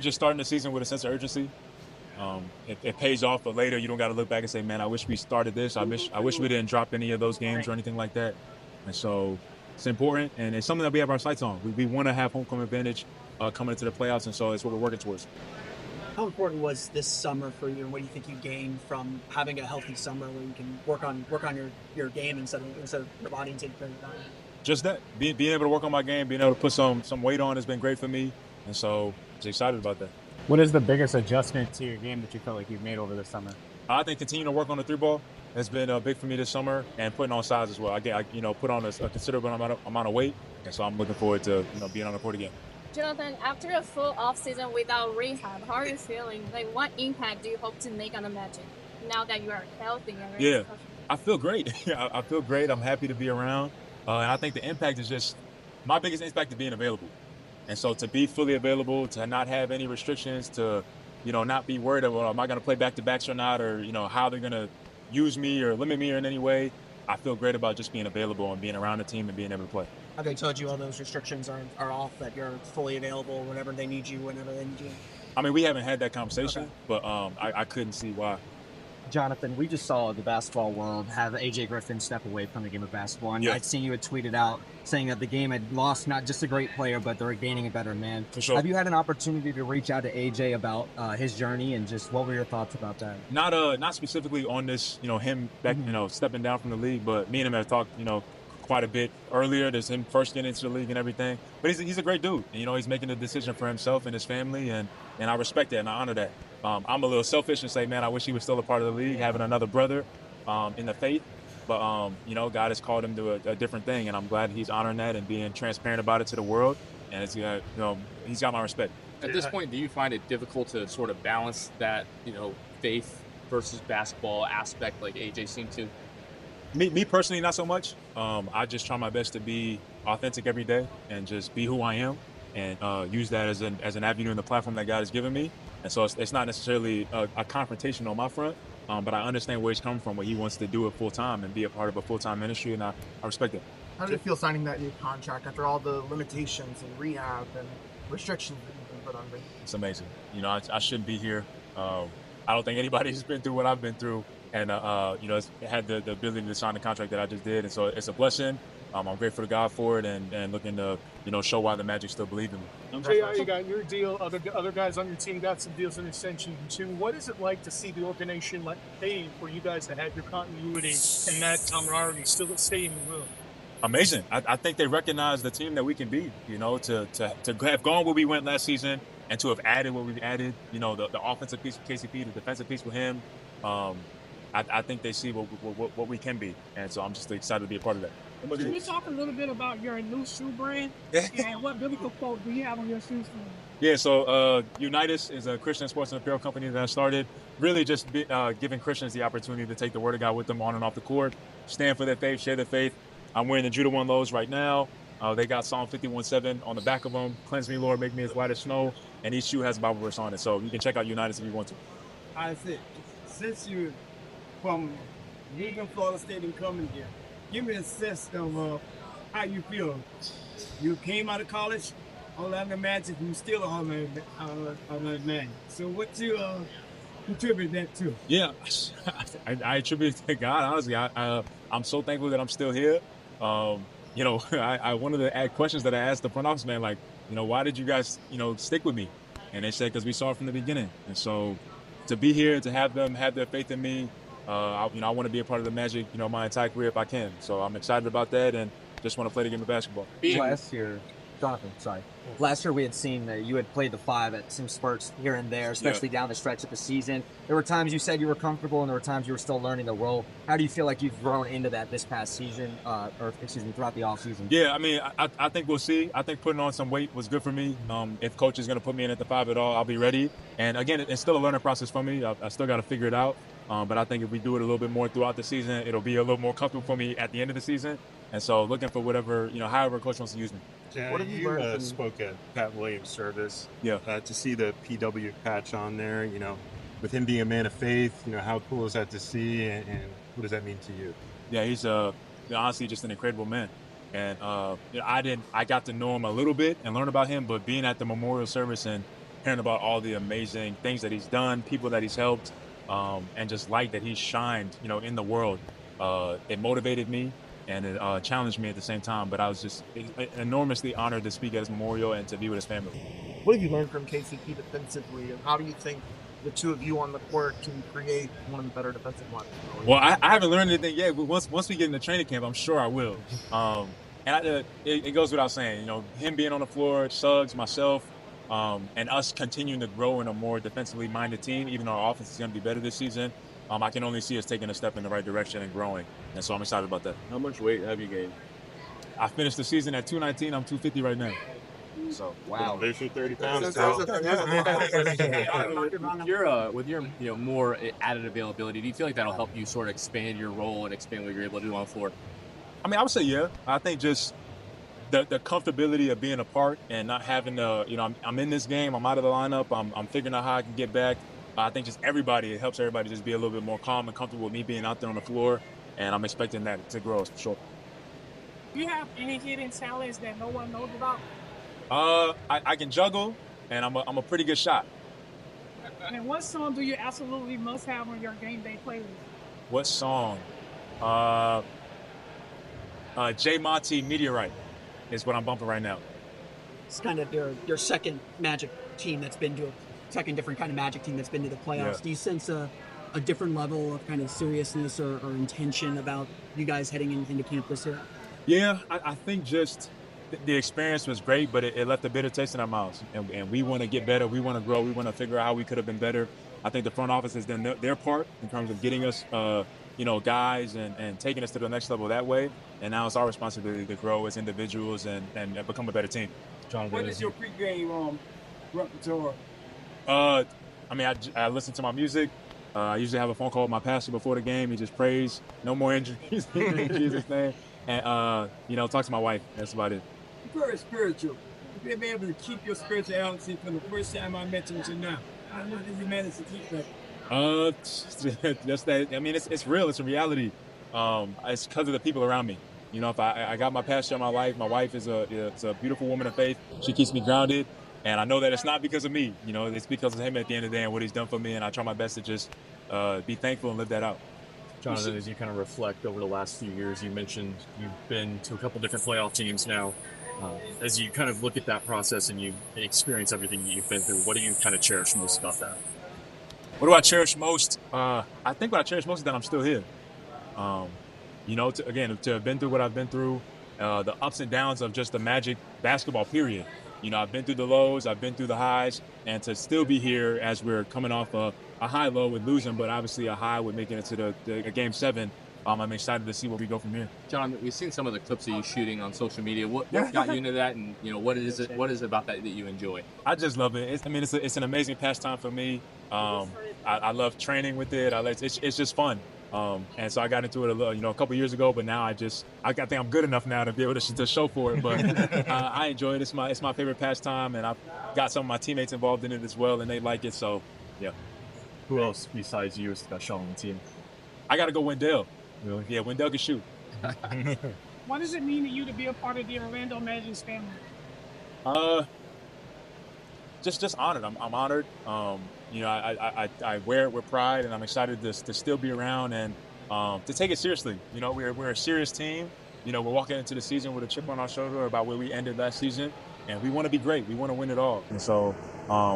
think just starting the season with a sense of urgency, it pays off, but later you don't got to look back and say, man, I wish we started this. I wish we didn't drop any of those games or anything like that. And so it's important, and it's something that we have our sights on. We want to have home court advantage coming into the playoffs, and so it's what we're working towards. How important was this summer for you, and what do you think you gained from having a healthy summer where you can work on your game instead of your body and take care of your body? Just that, being able to work on my game, being able to put some weight on has been great for me, and so I'm excited about that. What is the biggest adjustment to your game that you felt like you've made over the summer? I think continuing to work on the three ball has been big for me this summer, and putting on size as well. I put on a considerable amount of weight, and so I'm looking forward to being on the court again. Jonathan, after a full off-season without rehab, how are you feeling? Like, what impact do you hope to make on the Magic now that you are healthy and ready? Yeah, I feel great. I feel great. I'm happy to be around. And I think the impact is just, my biggest impact is being available. And so to be fully available, to not have any restrictions, to, not be worried about, am I going to play back-to-backs or not, or, how they're going to use me or limit me in any way. I feel great about just being available and being around the team and being able to play. Have they told you all those restrictions are off, that you're fully available whenever they need you, whenever they need you? I mean, we haven't had that conversation, but I couldn't see why. Jonathan, we just saw the basketball world have A.J. Griffin step away from the game of basketball. And I'd seen you had tweeted out saying that the game had lost not just a great player, but they're gaining a better man. For sure. Have you had an opportunity to reach out to A.J. about his journey, and just what were your thoughts about that? Not specifically on this, him back, stepping down from the league, but me and him have talked, quite a bit earlier. There's him first getting into the league and everything. But he's a great dude. He's making a decision for himself and his family, and I respect that and I honor that. I'm a little selfish and say, man, I wish he was still a part of the league, having another brother in the faith. But, God has called him to a different thing, and I'm glad he's honoring that and being transparent about it to the world. And it's, he's got my respect. At this point, do you find it difficult to sort of balance that, faith versus basketball aspect like AJ seemed to? Me personally, not so much. I just try my best to be authentic every day and just be who I am, and use that as an avenue and the platform that God has given me. And so it's not necessarily a confrontation on my front, but I understand where he's coming from, where he wants to do it full time and be a part of a full time ministry, and I respect it. How did it feel signing that new contract after all the limitations and rehab and restrictions that you've been put under? It's amazing. I shouldn't be here. I don't think anybody's been through what I've been through. And, had the ability to sign the contract that I just did. And so it's a blessing. I'm grateful to God for it, and looking to, show why the Magic still believe in me. JR, you got your deal. Other guys on your team got some deals in extension too. What is it like to see the organization pay for you guys to have your continuity and that camaraderie still stay in the room? Amazing. I think they recognize the team that we can be, to have gone where we went last season and to have added what we've added, the offensive piece with KCP, the defensive piece with him. I think they see what we can be, and so I'm just excited to be a part of that. Can you talk a little bit about your new shoe brand and what biblical quote do you have on your shoes? Yeah, so Unitas is a Christian sports and apparel company that I started, really just giving Christians the opportunity to take the word of God with them on and off the court, stand for their faith, share their faith. I'm wearing the Judah 1 lows right now. They got Psalm 51:7 on the back of them. Cleanse me, Lord, make me as white as snow. And each shoe has a Bible verse on it, so you can check out Unitas if you want to. I said, since you from leaving Florida State and coming here, give me a sense of how you feel. You came out of college, Orlando Magic, you still Orlando man. So what you contribute that to? Yeah, I attribute it to God. Honestly, I'm so thankful that I'm still here. I one of the questions that I asked the front office man, like, why did you guys, stick with me? And they said, because we saw it from the beginning. And so to be here, to have them have their faith in me, I want to be a part of the Magic, my entire career if I can. So I'm excited about that, and just want to play the game of basketball. Last year, Jonathan, sorry. Last year we had seen that you had played the 5 at some spurts here and there, especially down the stretch of the season. There were times you said you were comfortable, and there were times you were still learning the role. How do you feel like you've grown into that this past season, throughout the offseason? Yeah, I mean, I think we'll see. I think putting on some weight was good for me. If coach is going to put me in at the 5 at all, I'll be ready. And again, it's still a learning process for me. I still got to figure it out. But I think if we do it a little bit more throughout the season, it'll be a little more comfortable for me at the end of the season. And so looking for whatever, however coach wants to use me. Yeah, what have you spoke at Pat Williams' service. Yeah. To see the PW patch on there, with him being a man of faith, how cool is that to see, and what does that mean to you? Yeah, he's honestly just an incredible man. And I got to know him a little bit and learn about him, but being at the memorial service and hearing about all the amazing things that he's done, people that he's helped, and just light that he's shined, in the world. It motivated me and it challenged me at the same time. But I was just enormously honored to speak at his memorial and to be with his family. What have you learned from KCP defensively, and how do you think the two of you on the court can create one of the better defensive lines? Well, I haven't learned anything yet, but once we get into training camp, I'm sure I will. And it goes without saying, him being on the floor, Suggs, myself, and us continuing to grow in a more defensively minded team, even though our offense is going to be better this season, I can only see us taking a step in the right direction and growing. And so I'm excited about that. How much weight have you gained? I finished the season at 219. I'm 250 right now. So Wow. They shoot 30 pounds. With your more added availability, do you feel like that'll help you sort of expand your role and expand what you're able to do on the floor? I mean, I would say yeah. I think just the comfortability of being a part and not having to, I'm in this game, I'm out of the lineup, I'm figuring out how I can get back. I think just it helps everybody just be a little bit more calm and comfortable with me being out there on the floor, and I'm expecting that to grow for sure. Do you have any hidden talents that no one knows about? I can juggle, and I'm a pretty good shot. And what song do you absolutely must have on your game day playlist? What song? J Monty Meteorite is what I'm bumping right now. It's kind of your second Magic team that's been to second different kind of Magic team that's been to the playoffs. Yeah. Do you sense a different level of kind of seriousness or intention about you guys heading into camp this year? Yeah, I think just the experience was great, but it left a bitter taste in our mouths. And we want to get better. We want to grow. We want to figure out how we could have been better. I think the front office has done their part in terms of getting us, guys and taking us to the next level that way. And now it's our responsibility to grow as individuals and become a better team. What is your pregame repertoire? I listen to my music. I usually have a phone call with my pastor before the game. He just prays, no more injuries in Jesus' name. And, talk to my wife. That's about it. Very spiritual. You've been able to keep your spirituality from the first time I met you to now. How did you manage to keep that? Just that. I mean, it's real. It's a reality. It's because of the people around me. If I got my pastor in my life, my wife is a beautiful woman of faith. She keeps me grounded. And I know that it's not because of me. It's because of him at the end of the day and what he's done for me. And I try my best to just be thankful and live that out. Jonathan, as you kind of reflect over the last few years, you mentioned you've been to a couple different playoff teams now. As you kind of look at that process and you experience everything that you've been through, what do you kind of cherish most about that? What do I cherish most? I think what I cherish most is that I'm still here. To have been through what I've been through, the ups and downs of just the Magic basketball period. I've been through the lows, I've been through the highs, and to still be here as we're coming off a high low with losing, but obviously a high with making it to the Game 7. I'm excited to see where we go from here. John, we've seen some of the clips of you shooting on social media. What got you into that, and what is it about that you enjoy? I just love it. It's an amazing pastime for me. I love training with it. It's just fun. And so I got into it a couple years ago, but now I think I'm good enough now to be able to show for it. But I enjoy it. It's my favorite pastime, and I've got some of my teammates involved in it as well, and they like it. So, yeah. Who else besides you is special on the team? I got to go Wendell. Really? Yeah, Wendell can shoot. What does it mean to you to be a part of the Orlando Magic's family? Just honored. I'm honored. I wear it with pride, and I'm excited to still be around and to take it seriously. We're a serious team. We're walking into the season with a chip on our shoulder about where we ended last season, and we want to be great. We want to win it all. And so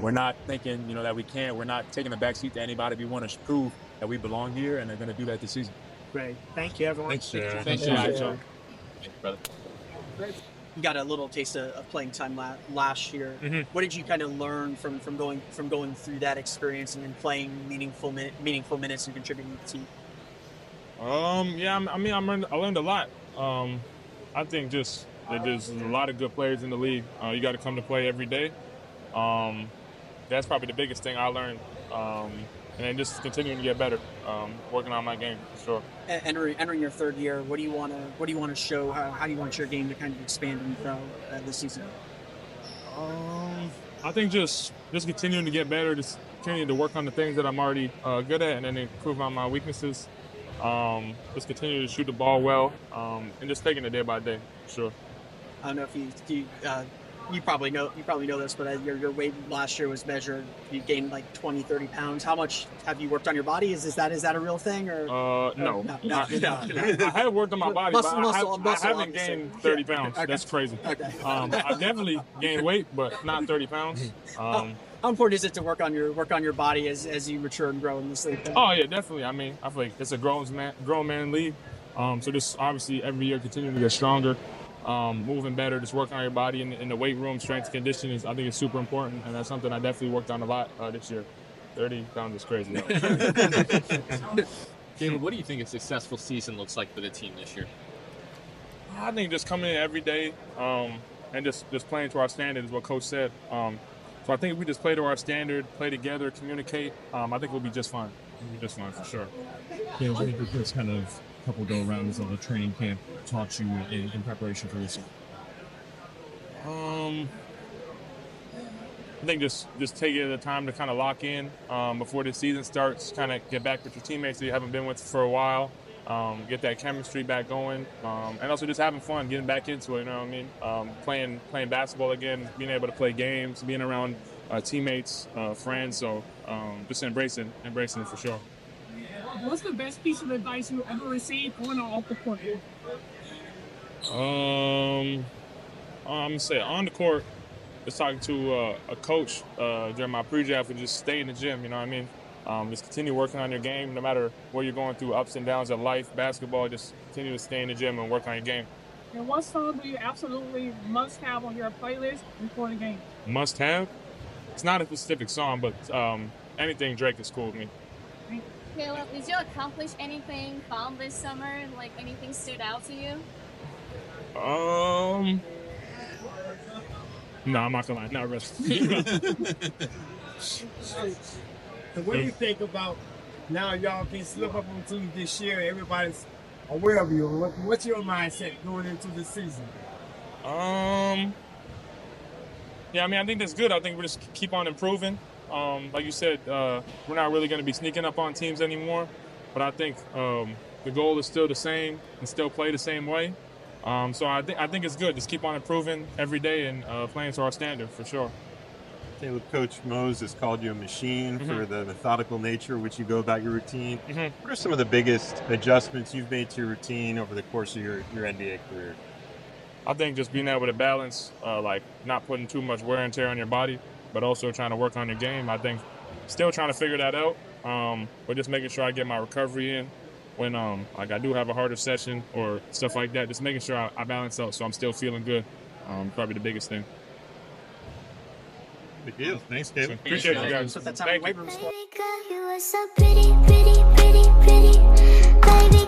we're not thinking, that we can't. We're not taking a backseat to anybody. We want to prove that we belong here, and they're going to do that this season. Great. Thank you, everyone. Thanks, Jared. Thanks, John. Thanks, brother. You got a little taste of playing time last year. Mhm. What did you kind of learn from going through that experience and then playing meaningful minutes and contributing to the team? I learned a lot. I think just that there's a lot of good players in the league. You got to come to play every day. That's probably the biggest thing I learned. And then just continuing to get better, working on my game for sure. Entering your third year, what do you want to show? How do you want your game to kind of expand and grow this season? I think just continuing to get better, just continuing to work on the things that I'm already good at, and then improve on my weaknesses. Just continue to shoot the ball well, and just taking it day by day, for sure. I don't know if you you probably know this, but your weight last year was measured. You gained like 20, 30 pounds. How much have you worked on your body? Is that a real thing or? No. No. I have worked on my body, but I haven't gained 30 pounds. Okay. That's crazy. Okay. I definitely gained weight, but not 30 pounds. How important is it to work on your body as you mature and grow in this league? Oh yeah, definitely. I mean, I feel like it's a grown man league. So just obviously every year continuing to get stronger, moving better, just working on your body in the weight room, strength and conditioning I think it's super important, and that's something I definitely worked on a lot this year. 30 pounds is crazy. Caleb, what do you think a successful season looks like for the team this year? I think just coming in every day and just playing to our standard is what Coach said. So I think if we just play to our standard, play together, communicate, I think we'll be just fine. We'll be just fine for sure. Yeah, what did the first kind of couple go rounds of the training camp taught you in preparation for this? I think just taking the time to kind of lock in before the season starts, kind of get back with your teammates that you haven't been with for a while, get that chemistry back going, and also just having fun, getting back into it, you know what I mean? Playing basketball again, being able to play games, being around teammates, friends, so just embracing it for sure. What's the best piece of advice you ever received on or off the court? I'm gonna say on the court, just talking to a coach during my pre-draft, would just stay in the gym. You know what I mean? Just continue working on your game, no matter what you're going through, ups and downs of life, basketball. Just continue to stay in the gym and work on your game. And what song do you absolutely must have on your playlist before the game? Must have? It's not a specific song, but anything Drake is cool with me. Caleb, did you accomplish anything fun this summer? Like anything stood out to you? No, I'm not gonna lie, not really. So what do you think about now y'all can slip up on teams this year, everybody's aware of you. What's your mindset going into the season? Yeah, I mean, I think that's good. I think we just keep on improving. Like you said, we're not really going to be sneaking up on teams anymore, but I think the goal is still the same and still play the same way. So I think it's good. Just keep on improving every day and playing to our standard for sure. Caleb, Coach Mose has called you a machine for the methodical nature which you go about your routine. What are some of the biggest adjustments you've made to your routine over the course of your NBA career? I think just being able to balance, like not putting too much wear and tear on your body, but also trying to work on your game. I think still trying to figure that out, but just making sure I get my recovery in when like I do have a harder session or stuff like that. Just making sure I balance out so I'm still feeling good. Probably the biggest thing. Good deal. Thanks, Caleb. Appreciate you guys. So that's how Thank weight you. room Baby girl, you are so pretty, pretty, pretty, pretty. Baby